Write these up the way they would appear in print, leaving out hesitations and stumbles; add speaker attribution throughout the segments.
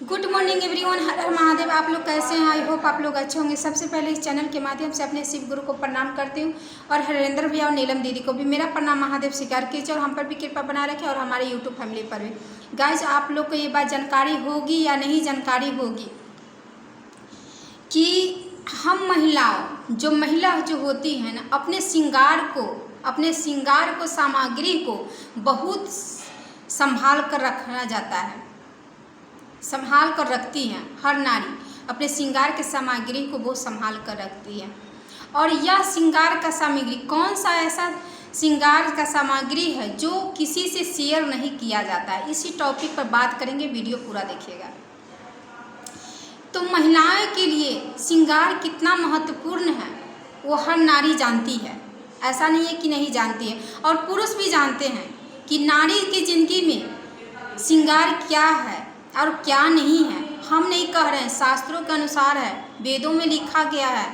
Speaker 1: Good morning everyone. Har Har Mahadev. आप लोग कैसे हैं? आई होप आप लोग अच्छे होंगे। सबसे पहले इस चैनल के माध्यम से अपने शिव गुरु को प्रणाम करती हूँ और हरेंद्र भैया और नीलम दीदी को भी मेरा प्रणाम महादेव स्वीकार कीजिए और हम पर भी कृपा बना रखें और हमारे यूट्यूब फैमिली पर भी। गाइज, आप लोग को ये बात जानकारी होगी या नहीं जानकारी होगी कि हम महिलाओं जो महिला जो होती है ना, अपने श्रृंगार को सामग्री को बहुत संभाल कर रखना जाता है, संभाल कर रखती हैं। हर नारी अपने श्रृंगार के सामग्री को बहुत संभाल कर रखती है। और यह श्रृंगार का सामग्री कौन सा ऐसा श्रृंगार का सामग्री है जो किसी से शेयर नहीं किया जाता है, इसी टॉपिक पर बात करेंगे। वीडियो पूरा देखिएगा। तो महिलाओं के लिए श्रृंगार कितना महत्वपूर्ण है वो हर नारी जानती है, ऐसा नहीं है कि नहीं जानती है। और पुरुष भी जानते हैं कि नारी की जिंदगी में श्रृंगार क्या है और क्या नहीं है। हम नहीं कह रहे हैं, शास्त्रों के अनुसार है, वेदों में लिखा गया है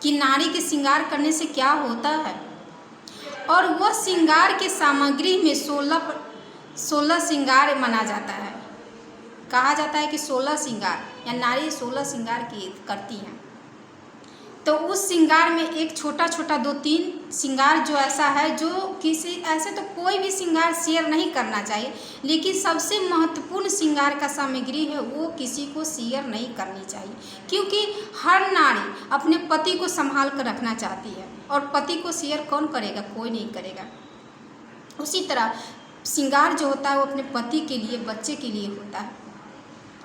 Speaker 1: कि नारी के श्रृंगार करने से क्या होता है। और वह श्रृंगार के सामग्री में 16 श्रृंगार माना जाता है। कहा जाता है कि 16 श्रृंगार या नारी 16 श्रृंगार करती हैं। तो उस श्रृंगार में एक छोटा छोटा 2-3 श्रृंगार जो ऐसा है जो किसी ऐसे तो कोई भी श्रृंगार शेयर नहीं करना चाहिए, लेकिन सबसे महत्वपूर्ण श्रृंगार का सामग्री है वो किसी को शेयर नहीं करनी चाहिए, क्योंकि हर नारी अपने पति को संभाल कर रखना चाहती है और पति को शेयर कौन करेगा? कोई नहीं करेगा। उसी तरह श्रृंगार जो होता है वो अपने पति के लिए, बच्चे के लिए होता है।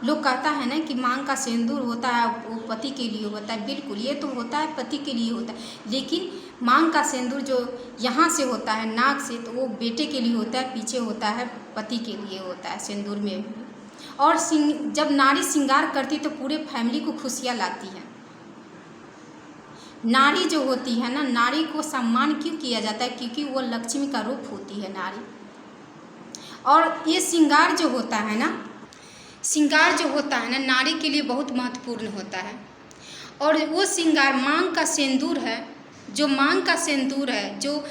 Speaker 1: लोग कहता है ना कि मांग का सिंदूर होता है वो पति के लिए होता है। बिल्कुल, ये तो होता है, पति के लिए होता है, लेकिन मांग का सिंदूर जो यहाँ से होता है नाक से, तो वो बेटे के लिए होता है, पीछे होता है पति के लिए होता है सिंदूर में। और जब नारी श्रृंगार करती तो पूरे फैमिली को खुशियाँ लाती है। नारी जो होती है ना, नारी को सम्मान क्यों किया जाता है? क्योंकि वो लक्ष्मी का रूप होती है नारी। और ये श्रृंगार जो होता है ना, श्रृंगार जो होता है ना, नारी के लिए बहुत महत्वपूर्ण होता है। और वो श्रृंगार मांग का सिंदूर है, जो मांग का सिंदूर है, जो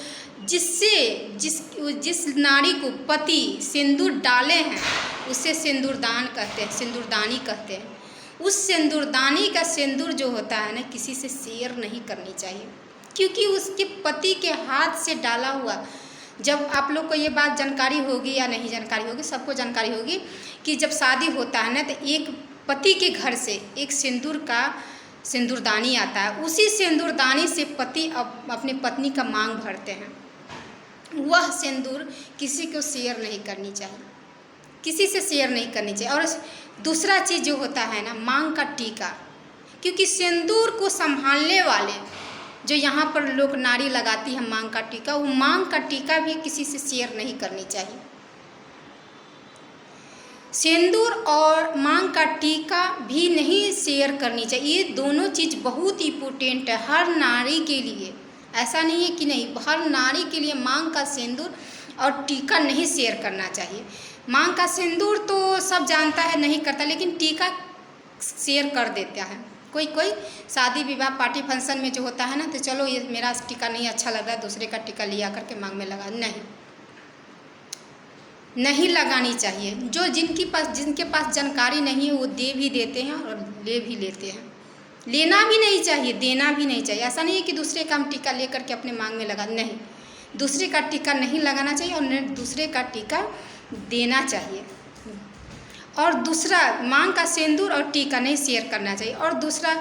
Speaker 1: जिस नारी को पति सिंदूर डाले हैं उसे सिंदूरदान कहते हैं, सिंदूरदानी कहते हैं। उस सिंदूरदानी का सिंदूर जो होता है ना, किसी से शेयर नहीं करनी चाहिए, क्योंकि उसके पति के हाथ से डाला हुआ। जब आप लोग को ये बात जानकारी होगी या नहीं जानकारी होगी, सबको जानकारी होगी कि जब शादी होता है ना, तो एक पति के घर से एक सिंदूरदानी आता है। उसी सिंदूरदानी से पति अपने पत्नी का मांग भरते हैं। वह सिंदूर किसी को शेयर नहीं करनी चाहिए, किसी से शेयर नहीं करनी चाहिए। और दूसरा चीज़ जो होता है ना, मांग का टीका, क्योंकि सिंदूर को संभालने वाले जो यहाँ पर लोग नारी लगाती है मांग का टीका, वो मांग का टीका भी किसी से शेयर नहीं करनी चाहिए। सिंदूर और मांग का टीका भी नहीं शेयर करनी चाहिए। ये दोनों चीज़ बहुत इम्पोर्टेंट है हर नारी के लिए। ऐसा नहीं है कि नहीं, हर नारी के लिए मांग का सिंदूर और टीका नहीं शेयर करना चाहिए। मांग का सिंदूर तो सब जानता है, नहीं करता, लेकिन टीका शेयर कर देता है। कोई शादी विवाह पार्टी फंक्शन में जो होता है ना, तो चलो ये मेरा टीका नहीं अच्छा लग रहा है, दूसरे का टीका लिया करके मांग में लगा, नहीं लगानी चाहिए। जो जिनके पास जानकारी नहीं है वो दे भी देते हैं और ले भी लेते हैं। लेना भी नहीं चाहिए, देना भी नहीं चाहिए। ऐसा नहीं है कि दूसरे का हम टीका ले करके अपने मांग में लगा, नहीं, दूसरे का टीका नहीं लगाना चाहिए और न दूसरे का टीका देना चाहिए। और दूसरा, मांग का सिंदूर और टीका नहीं शेयर करना चाहिए। और दूसरा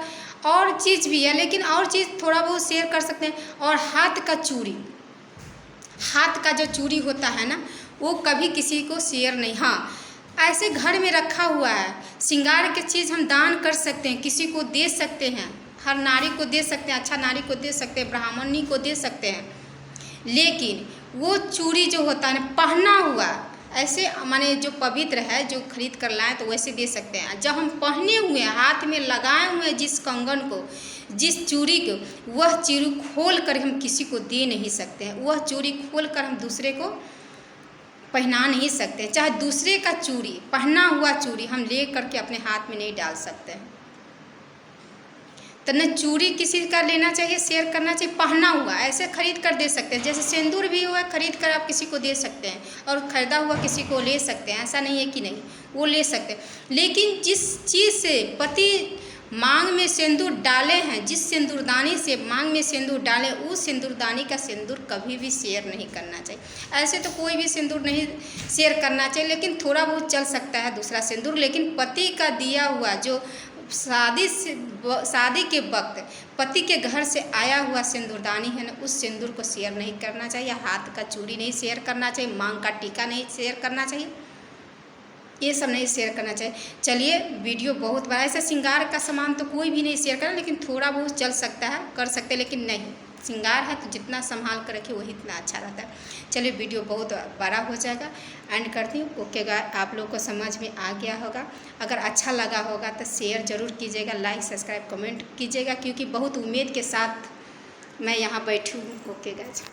Speaker 1: और चीज़ भी है, लेकिन और चीज़ थोड़ा बहुत शेयर कर सकते हैं। और हाथ का चूड़ी, हाथ का जो चूड़ी होता है ना, वो कभी किसी को शेयर नहीं। हाँ, ऐसे घर में रखा हुआ है, श्रृंगार की चीज़ हम दान कर सकते हैं, किसी को दे सकते हैं, हर नारी को दे सकते हैं, अच्छा नारी को दे सकते हैं, ब्राह्मणी को दे सकते हैं। लेकिन वो चूड़ी जो होता है ना, पहना हुआ, ऐसे माने जो पवित्र है, जो खरीद कर लाए तो वैसे दे सकते हैं। जब हम पहने हुए हाथ में लगाए हुए जिस कंगन को, जिस चूड़ी को, वह चूड़ी खोल कर हम किसी को दे नहीं सकते हैं। वह चूड़ी खोल कर हम दूसरे को पहना नहीं सकते। चाहे दूसरे का चूड़ी, पहना हुआ चूड़ी हम ले करके अपने हाथ में नहीं डाल सकते हैं। तो न चूड़ी किसी का लेना चाहिए, शेयर करना चाहिए। पहना हुआ ऐसे खरीद कर दे सकते हैं, जैसे सिंदूर भी हुआ खरीद कर आप किसी को दे सकते हैं और ख़रीदा हुआ किसी को ले सकते हैं, ऐसा नहीं है कि नहीं, वो ले सकते हैं। लेकिन जिस चीज़ से पति मांग में सिंदूर डाले हैं, जिस सिंदूरदानी से मांग में सिंदूर डालें, उस सिंदूरदानी का सिंदूर कभी भी शेयर नहीं करना चाहिए। ऐसे तो कोई भी सिंदूर नहीं शेयर करना चाहिए, लेकिन थोड़ा बहुत चल सकता है दूसरा सिंदूर। लेकिन पति का दिया हुआ जो शादी के वक्त पति के घर से आया हुआ सिंदूरदानी है ना, उस सिंदूर को शेयर नहीं करना चाहिए। हाथ का चूड़ी नहीं शेयर करना चाहिए, मांग का टीका नहीं शेयर करना चाहिए, ये सब नहीं शेयर करना चाहिए। चलिए, वीडियो बहुत बड़ा, ऐसे श्रृंगार का सामान तो कोई भी नहीं शेयर करें, लेकिन थोड़ा बहुत चल सकता है, कर सकते हैं, लेकिन नहीं, श्रृंगार है तो जितना संभाल कर रखिए वही इतना अच्छा रहता है। चलिए, वीडियो बहुत बड़ा हो जाएगा, एंड करती हूँ। ओके गाइस, आप लोग को समझ में आ गया होगा। अगर अच्छा लगा होगा तो शेयर ज़रूर कीजिएगा, लाइक सब्सक्राइब कमेंट कीजिएगा, क्योंकि बहुत उम्मीद के साथ मैं यहाँ बैठी हूँ। Okay guys.